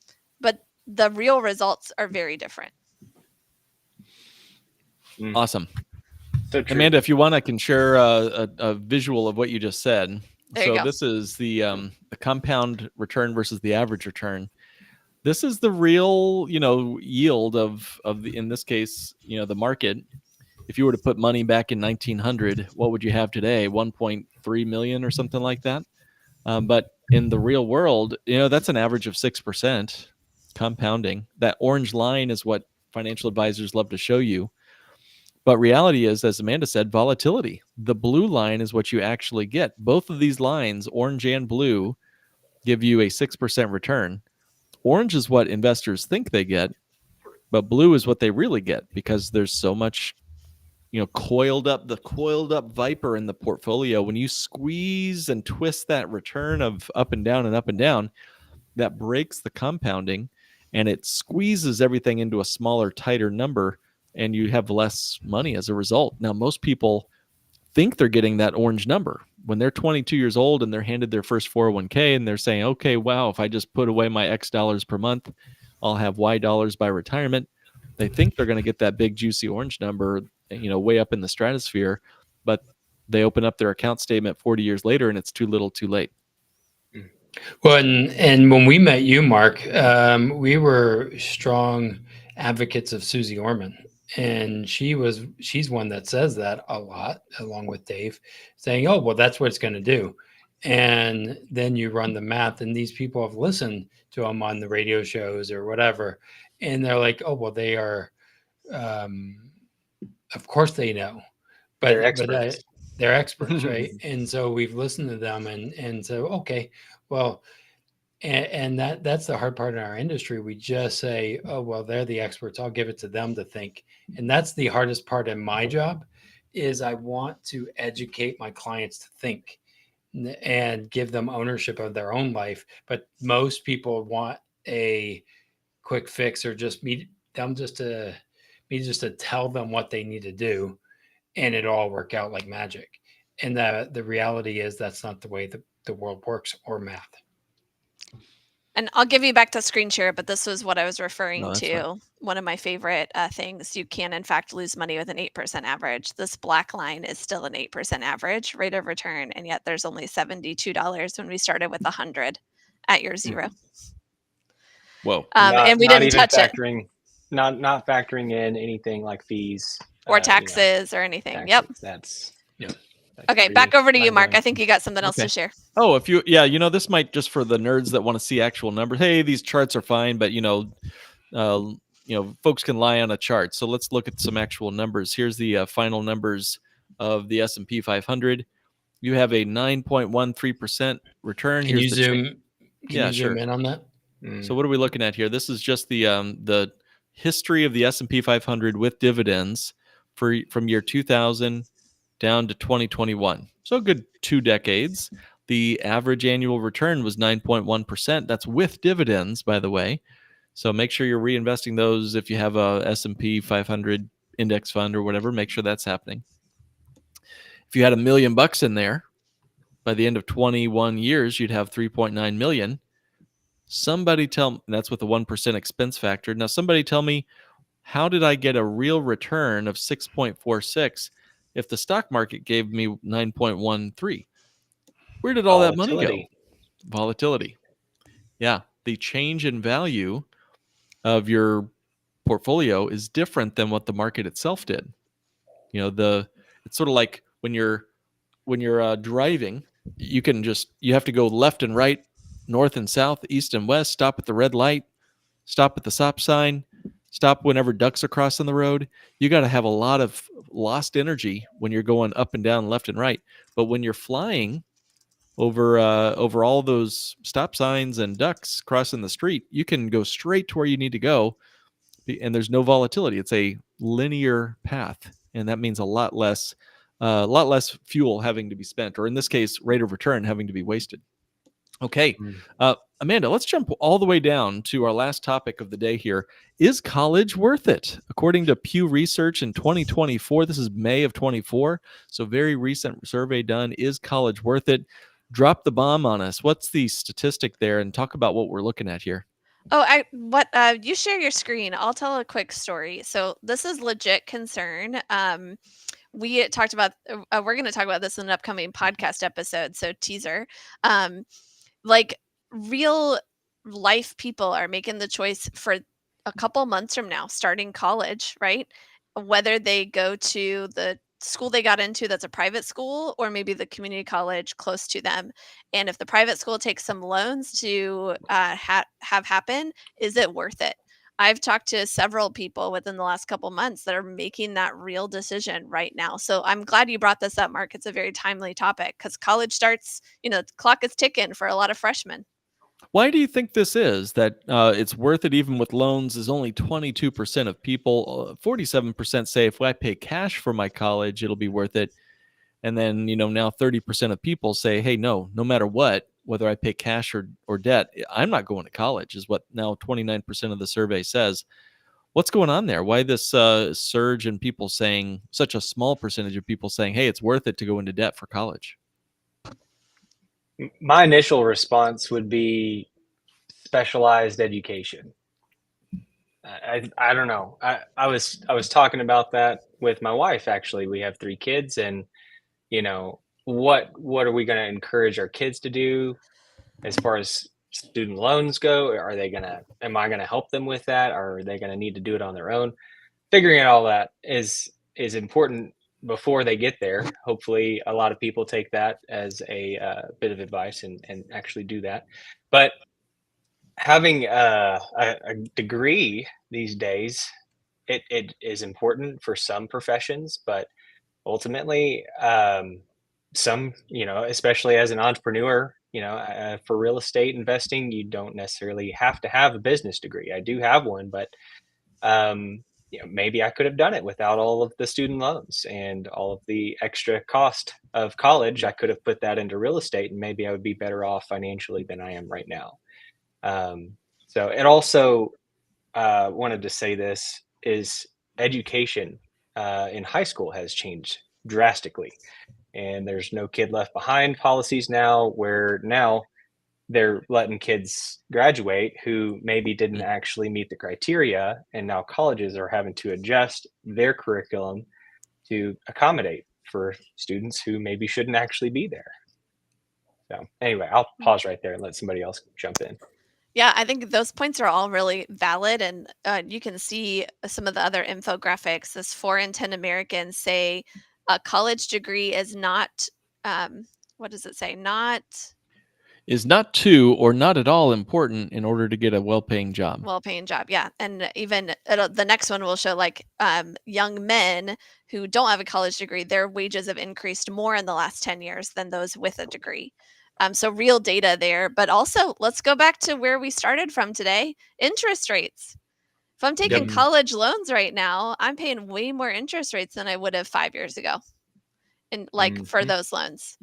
but the real results are very different. Awesome. So true. Amanda, if you want, I can share a visual of what you just said. There you go. This is the compound return versus the average return. This is the real, yield of the, in this case, the market. If you were to put money back in 1900, what would you have today? 1.3 million or something like that. But in the real world, that's an average of 6% compounding. That orange line is what financial advisors love to show you. But reality is, as Amanda said, volatility. The blue line is what you actually get. Both of these lines, orange and blue, give you a 6% return. Orange is what investors think they get, but blue is what they really get because there's so much, coiled up viper in the portfolio. When you squeeze and twist that return of up and down, that breaks the compounding and it squeezes everything into a smaller, tighter number, and you have less money as a result. Now, most people think they're getting that orange number when they're 22 years old and they're handed their first 401k and they're saying, okay, wow, if I just put away my X dollars per month, I'll have Y dollars by retirement. They think they're going to get that big, juicy orange number, way up in the stratosphere, but they open up their account statement 40 years later and it's too little too late. Well, and when we met you, Mark, we were strong advocates of Susie Orman. And she's one that says that a lot, along with Dave, saying, oh, well, that's what it's going to do. And then you run the math, and these people have listened to them on the radio shows or whatever. And they're like, oh, well, they are, of course they know, but They're experts. They're experts, right? And so we've listened to them and so, okay, well, and that's the hard part in our industry. We just say, oh, well, they're the experts. I'll give it to them to think. And that's the hardest part in my job is I want to educate my clients to think and give them ownership of their own life. But most people want a quick fix or just me just to tell them what they need to do and it'll all work out like magic. And the reality is that's not the way the world works or math. And I'll give you back to screen share, but this was what I was referring to. Fine. One of my favorite things. You can, in fact, lose money with an 8% average. This black line is still an 8% average rate of return, and yet there's only $72 when we started with 100 at year zero. Whoa! And we didn't touch it. Not factoring in anything like fees or taxes or anything. Taxes. Yep. That's Okay, back over to you, Mark. I think you got something else to share. Oh, this might just for the nerds that want to see actual numbers. Hey, these charts are fine, but folks can lie on a chart. So let's look at some actual numbers. Here's the final numbers of the S&P 500. You have a 9.13% return. Can you zoom sure. in on that? So what are we looking at here? This is just the history of the S&P 500 with dividends from year 2000 down to 2021. So a good 2 decades. The average annual return was 9.1%. That's with dividends, by the way. So make sure you're reinvesting those. If you have a S&P 500 index fund or whatever, make sure that's happening. If you had $1 million in there, by the end of 21 years, you'd have 3.9 million. Somebody tell me, that's with a 1% expense factor. Now, somebody tell me, how did I get a real return of 6.46 if the stock market gave me 9.13? Where did all that money go? Volatility. Yeah. The change in value of your portfolio is different than what the market itself did. It's sort of like when you're driving, you have to go left and right, north and south, east and west, stop at the red light, stop at the stop sign, stop whenever ducks are crossing the road. You got to have a lot of lost energy when you're going up and down, left and right. But when you're flying over all those stop signs and ducks crossing the street, you can go straight to where you need to go, and there's no volatility. It's a linear path, and that means a lot less fuel having to be spent, or in this case, rate of return having to be wasted. Okay, Amanda, let's jump all the way down to our last topic of the day here. Is college worth it? According to Pew Research in 2024, this is May of 24, so very recent survey done. Is college worth it? Drop the bomb on us. What's the statistic there? And talk about what we're looking at here. Oh, you share your screen. I'll tell a quick story. So this is legit concern. We talked about, we're going to talk about this in an upcoming podcast episode. So teaser, like real life people are making the choice for a couple months from now, starting college, right? Whether they go to the school they got into that's a private school, or maybe the community college close to them. And if the private school takes some loans to have happen, is it worth it? I've talked to several people within the last couple months that are making that real decision right now. So I'm glad you brought this up, Mark. It's a very timely topic because college starts, the clock is ticking for a lot of freshmen. Why do you think this is, that it's worth it even with loans? Is only 22% of people. 47% say if I pay cash for my college, it'll be worth it. And then, now 30% of people say, hey, no matter what, whether I pay cash or debt, I'm not going to college, is what now 29% of the survey says. What's going on there? Why this surge in people saying, such a small percentage of people saying, hey, it's worth it to go into debt for college? My initial response would be specialized education. I don't know. I was talking about that with my wife. Actually, we have 3 kids, and what are we going to encourage our kids to do as far as student loans go? Am I gonna help them with that? Or are they gonna need to do it on their own? Figuring out all that is important before they get there. Hopefully a lot of people take that as a bit of advice and actually do that. But having a degree these days, it is important for some professions, but ultimately some, especially as an entrepreneur, for real estate investing, you don't necessarily have to have a business degree. I do have one, but maybe I could have done it without all of the student loans and all of the extra cost of college. I could have put that into real estate, and maybe I would be better off financially than I am right now. So it also, wanted to say this, is education in high school has changed drastically, and there's no kid left behind policies now, where now they're letting kids graduate who maybe didn't actually meet the criteria, and now colleges are having to adjust their curriculum to accommodate for students who maybe shouldn't actually be there. So anyway, I'll pause right there and let somebody else jump in. Yeah, I think those points are all really valid, and you can see some of the other infographics. This 4 in 10 Americans say a college degree is not, what does it say? Is not too or not at all important in order to get a well-paying job. Well-paying job, yeah. And even the next one will show young men who don't have a college degree, their wages have increased more in the last 10 years than those with a degree. So real data there, but also let's go back to where we started from today, interest rates. If I'm taking Yep. college loans right now, I'm paying way more interest rates than I would have 5 years ago, and for those loans.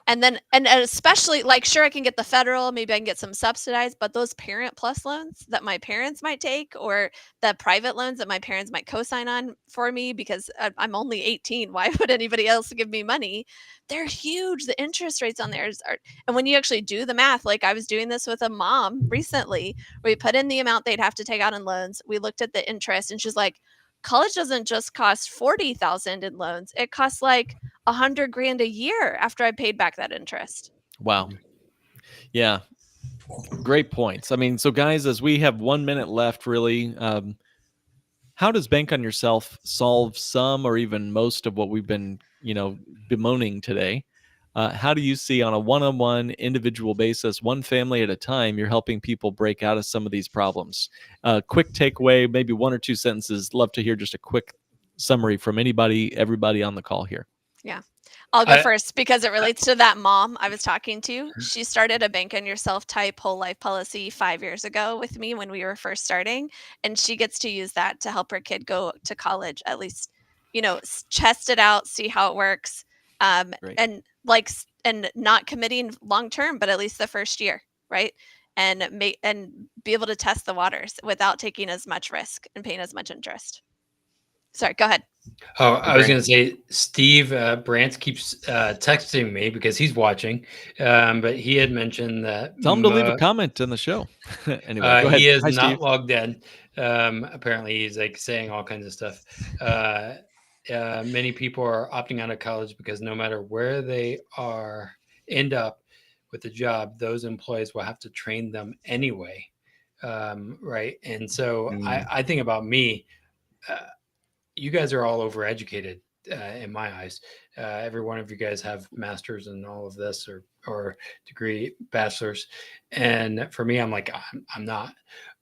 And then, and especially, sure, I can get the federal, maybe I can get some subsidized, but those Parent Plus loans that my parents might take, or the private loans that my parents might co-sign on for me because I'm only 18. Why would anybody else give me money? They're huge. The interest rates on there are, and when you actually do the math, I was doing this with a mom recently, where we put in the amount they'd have to take out in loans. We looked at the interest, and she's like, college doesn't just cost 40,000 in loans. It costs like $100,000 a year after I paid back that interest. Wow. Yeah. Great points. I mean, so guys, as we have 1 minute left, really, how does Bank on Yourself solve some or even most of what we've been, bemoaning today? How do you see on a one-on-one individual basis, one family at a time, you're helping people break out of some of these problems? Quick takeaway, maybe 1 or 2 sentences. Love to hear just a quick summary from everybody on the call here. Yeah. I'll go first because it relates to that mom I was talking to. She started a Bank on Yourself type whole life policy 5 years ago with me when we were first starting. And she gets to use that to help her kid go to college, at least, test it out, see how it works. Great. And and not committing long term, but at least the first year, right? And be able to test the waters without taking as much risk and paying as much interest. Sorry, go ahead. Oh, I was going to say, Steve Brant keeps texting me because he's watching, but he had mentioned that Tell him to leave a comment on the show. Anyway, go ahead. he is Hi, not Steve. logged in. Apparently, he's saying all kinds of stuff. Many people are opting out of college because no matter where they end up with a job, those employees will have to train them anyway, right? And so I think about me. You guys are all overeducated in my eyes. Every one of you guys have masters in all of this or degree bachelors. And for me, I'm like, I'm not.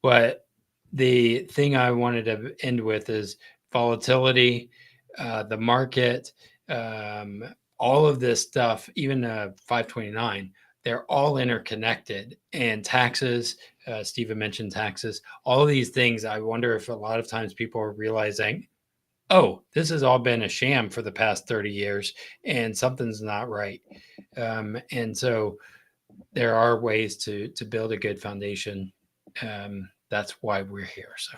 But the thing I wanted to end with is volatility, the market, all of this stuff, even 529, they're all interconnected. And taxes, Stephen mentioned taxes, all of these things. I wonder if a lot of times people are realizing, oh, this has all been a sham for the past 30 years and something's not right. And so there are ways to build a good foundation. That's why we're here. So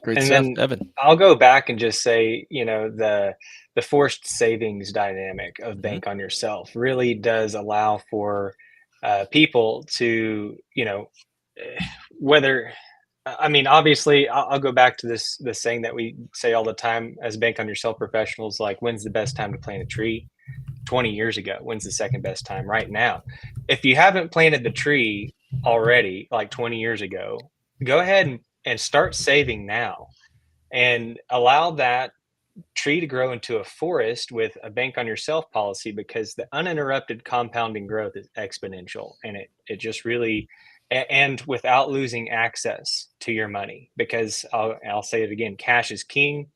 great and stuff, then Evan. I'll go back and just say, the forced savings dynamic of Bank on Yourself really does allow for people to, whether, I mean, obviously, I'll go back to this saying that we say all the time as Bank on Yourself professionals, like, when's the best time to plant a tree? 20 years ago. When's the second best time? Right now. If you haven't planted the tree already, like 20 years ago, go ahead and start saving now and allow that tree to grow into a forest with a Bank on Yourself policy, because the uninterrupted compounding growth is exponential, and it just really, and without losing access to your money, because I'll say it again, cash is king.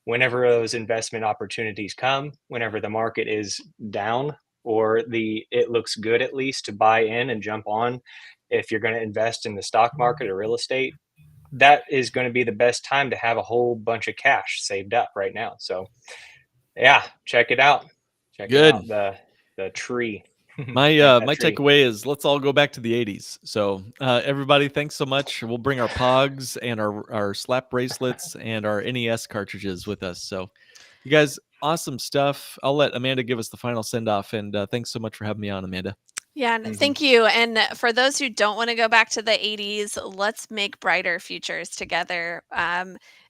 Whenever those investment opportunities come, whenever the market is down or it looks good, at least to buy in and jump on, if you're going to invest in the stock market or real estate, that is going to be the best time to have a whole bunch of cash saved up right now. So yeah, check it out. Check it out, the tree. My my tree. takeaway is let's all go back to the 80s. So everybody, thanks so much. We'll bring our pogs and our slap bracelets and our NES cartridges with us. So you guys, awesome stuff. I'll let Amanda give us the final send off, and thanks so much for having me on, Amanda. Yeah, thank you. And for those who don't want to go back to the 80s, let's make brighter futures together.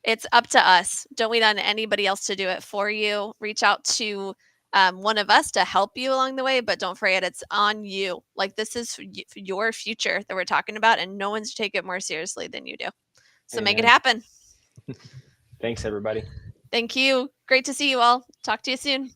It's up to us. Don't wait on anybody else to do it for you. Reach out to one of us to help you along the way, but don't forget it's on you. Like, this is your future that we're talking about, and no one's take it more seriously than you do. So make it happen. Thanks, everybody. Thank you. Great to see you all. Talk to you soon.